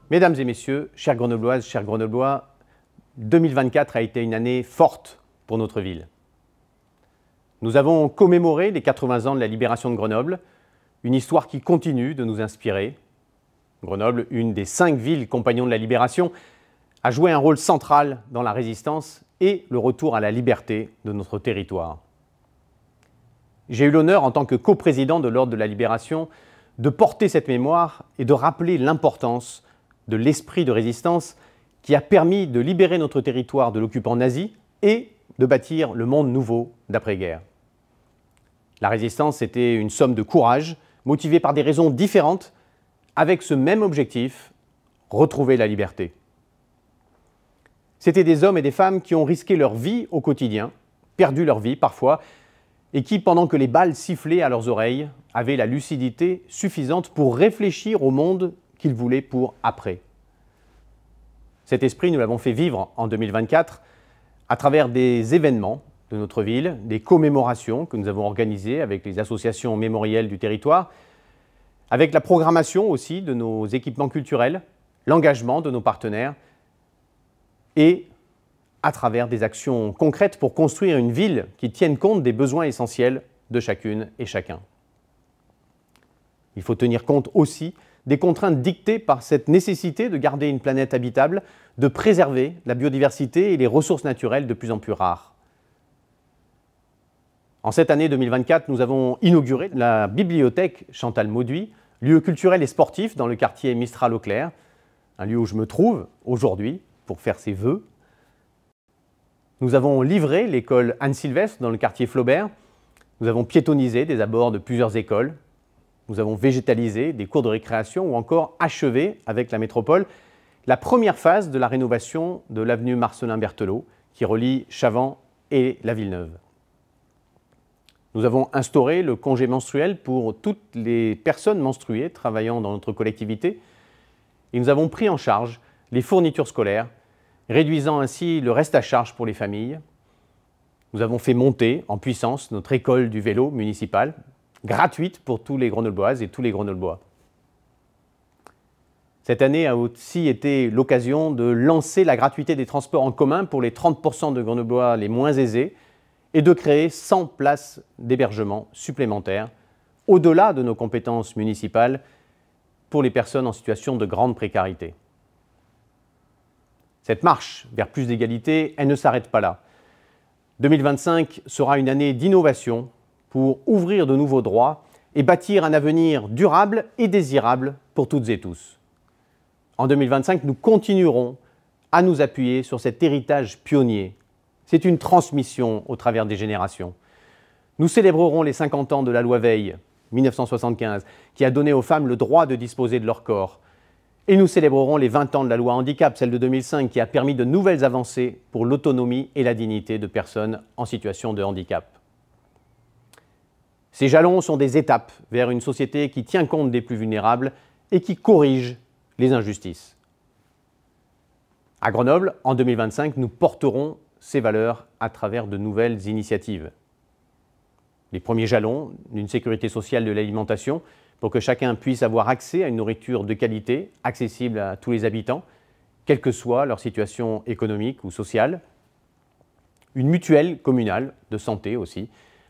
Mesdames et messieurs, chères Grenobloises, chers Grenoblois, 2024 a été une année forte pour notre ville. Nous avons commémoré les 80 ans de la libération de Grenoble, une histoire qui continue de nous inspirer. Grenoble, une des 5 villes compagnons de la libération, a joué un rôle central dans la résistance et le retour à la liberté de notre territoire. J'ai eu l'honneur, en tant que coprésident de l'Ordre de la Libération, de porter cette mémoire et de rappeler l'importance de l'esprit de résistance qui a permis de libérer notre territoire de l'occupant nazi et de bâtir le monde nouveau d'après-guerre. La résistance était une somme de courage, motivée par des raisons différentes, avec ce même objectif, retrouver la liberté. C'étaient des hommes et des femmes qui ont risqué leur vie au quotidien, perdu leur vie parfois, et qui, pendant que les balles sifflaient à leurs oreilles, avaient la lucidité suffisante pour réfléchir au monde qu'ils voulaient pour après. Cet esprit, nous l'avons fait vivre en 2024 à travers des événements de notre ville, des commémorations que nous avons organisées avec les associations mémorielles du territoire, avec la programmation aussi de nos équipements culturels, l'engagement de nos partenaires et à travers des actions concrètes pour construire une ville qui tienne compte des besoins essentiels de chacune et chacun. Il faut tenir compte aussi des contraintes dictées par cette nécessité de garder une planète habitable, de préserver la biodiversité et les ressources naturelles de plus en plus rares. En cette année 2024, nous avons inauguré la bibliothèque Chantal Mauduit, lieu culturel et sportif dans le quartier Mistral-Auclair, un lieu où je me trouve aujourd'hui pour faire ses vœux. Nous avons livré l'école Anne-Sylvestre dans le quartier Flaubert. Nous avons piétonnisé des abords de plusieurs écoles. Nous avons végétalisé des cours de récréation ou encore achevé avec la métropole la première phase de la rénovation de l'avenue Marcellin-Berthelot qui relie Chavant et la Villeneuve. Nous avons instauré le congé menstruel pour toutes les personnes menstruées travaillant dans notre collectivité et nous avons pris en charge les fournitures scolaires, réduisant ainsi le reste à charge pour les familles. Nous avons fait monter en puissance notre école du vélo municipale, gratuite pour tous les Grenobloises et tous les Grenoblois. Cette année a aussi été l'occasion de lancer la gratuité des transports en commun pour les 30% de Grenoblois les moins aisés et de créer 100 places d'hébergement supplémentaires, au-delà de nos compétences municipales, pour les personnes en situation de grande précarité. Cette marche vers plus d'égalité, elle ne s'arrête pas là. 2025 sera une année d'innovation pour ouvrir de nouveaux droits et bâtir un avenir durable et désirable pour toutes et tous. En 2025, nous continuerons à nous appuyer sur cet héritage pionnier. C'est une transmission au travers des générations. Nous célébrerons les 50 ans de la loi Veil, 1975, qui a donné aux femmes le droit de disposer de leur corps. Et nous célébrerons les 20 ans de la loi handicap, celle de 2005, qui a permis de nouvelles avancées pour l'autonomie et la dignité de personnes en situation de handicap. Ces jalons sont des étapes vers une société qui tient compte des plus vulnérables et qui corrige les injustices. À Grenoble, en 2025, nous porterons ces valeurs à travers de nouvelles initiatives. Les premiers jalons d'une sécurité sociale de l'alimentation pour que chacun puisse avoir accès à une nourriture de qualité, accessible à tous les habitants, quelle que soit leur situation économique ou sociale. Une mutuelle communale de santé aussi,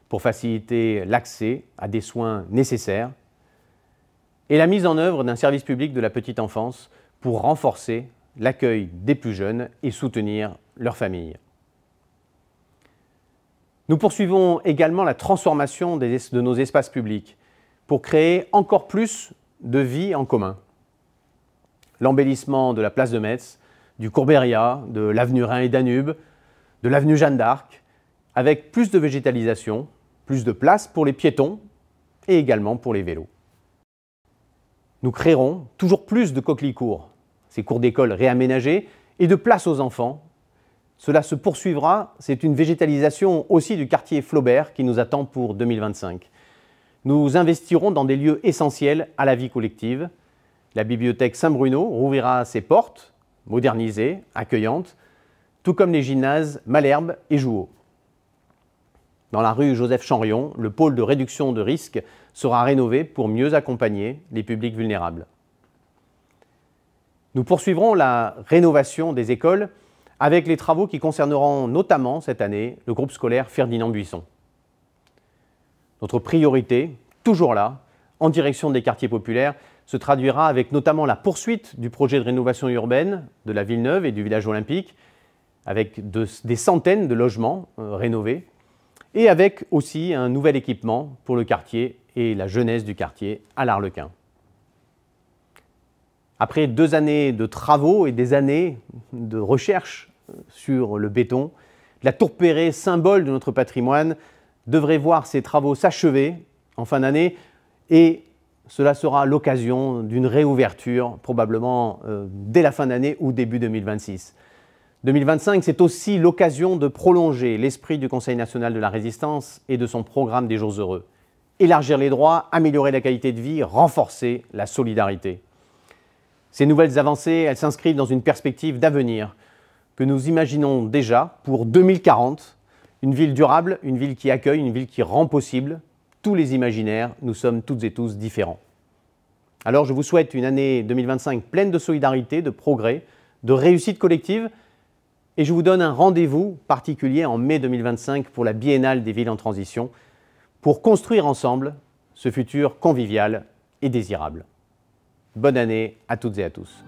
pour faciliter l'accès à des soins nécessaires. Et la mise en œuvre d'un service public de la petite enfance pour renforcer l'accueil des plus jeunes et soutenir leurs familles. Nous poursuivons également la transformation de nos espaces publics pour créer encore plus de vie en commun. L'embellissement de la place de Metz, du Courbéria, de l'avenue Rhin et Danube, de l'avenue Jeanne d'Arc, avec plus de végétalisation, plus de place pour les piétons et également pour les vélos. Nous créerons toujours plus de coquelicots, ces cours d'école réaménagés et de place aux enfants. Cela se poursuivra, c'est une végétalisation aussi du quartier Flaubert qui nous attend pour 2025. Nous investirons dans des lieux essentiels à la vie collective. La bibliothèque Saint-Bruno rouvrira ses portes, modernisée, accueillante, tout comme les gymnases Malherbe et Jouot. Dans la rue Joseph-Chanrion, le pôle de réduction de risques sera rénové pour mieux accompagner les publics vulnérables. Nous poursuivrons la rénovation des écoles avec les travaux qui concerneront notamment cette année le groupe scolaire Ferdinand Buisson. Notre priorité, toujours là, en direction des quartiers populaires, se traduira avec notamment la poursuite du projet de rénovation urbaine de la ville neuve et du village olympique, avec des centaines de logements rénovés, et avec aussi un nouvel équipement pour le quartier et la jeunesse du quartier à l'Arlequin. Après 2 années de travaux et des années de recherche sur le béton, la tour Perret, symbole de notre patrimoine, devrait voir ses travaux s'achever en fin d'année et cela sera l'occasion d'une réouverture probablement dès la fin d'année ou début 2026. 2025, c'est aussi l'occasion de prolonger l'esprit du Conseil national de la résistance et de son programme des Jours heureux. Élargir les droits, améliorer la qualité de vie, renforcer la solidarité. Ces nouvelles avancées, elles s'inscrivent dans une perspective d'avenir que nous imaginons déjà pour 2040, une ville durable, une ville qui accueille, une ville qui rend possible tous les imaginaires. Nous sommes toutes et tous différents. Alors je vous souhaite une année 2025 pleine de solidarité, de progrès, de réussite collective et je vous donne un rendez-vous particulier en mai 2025 pour la Biennale des villes en transition pour construire ensemble ce futur convivial et désirable. Bonne année à toutes et à tous.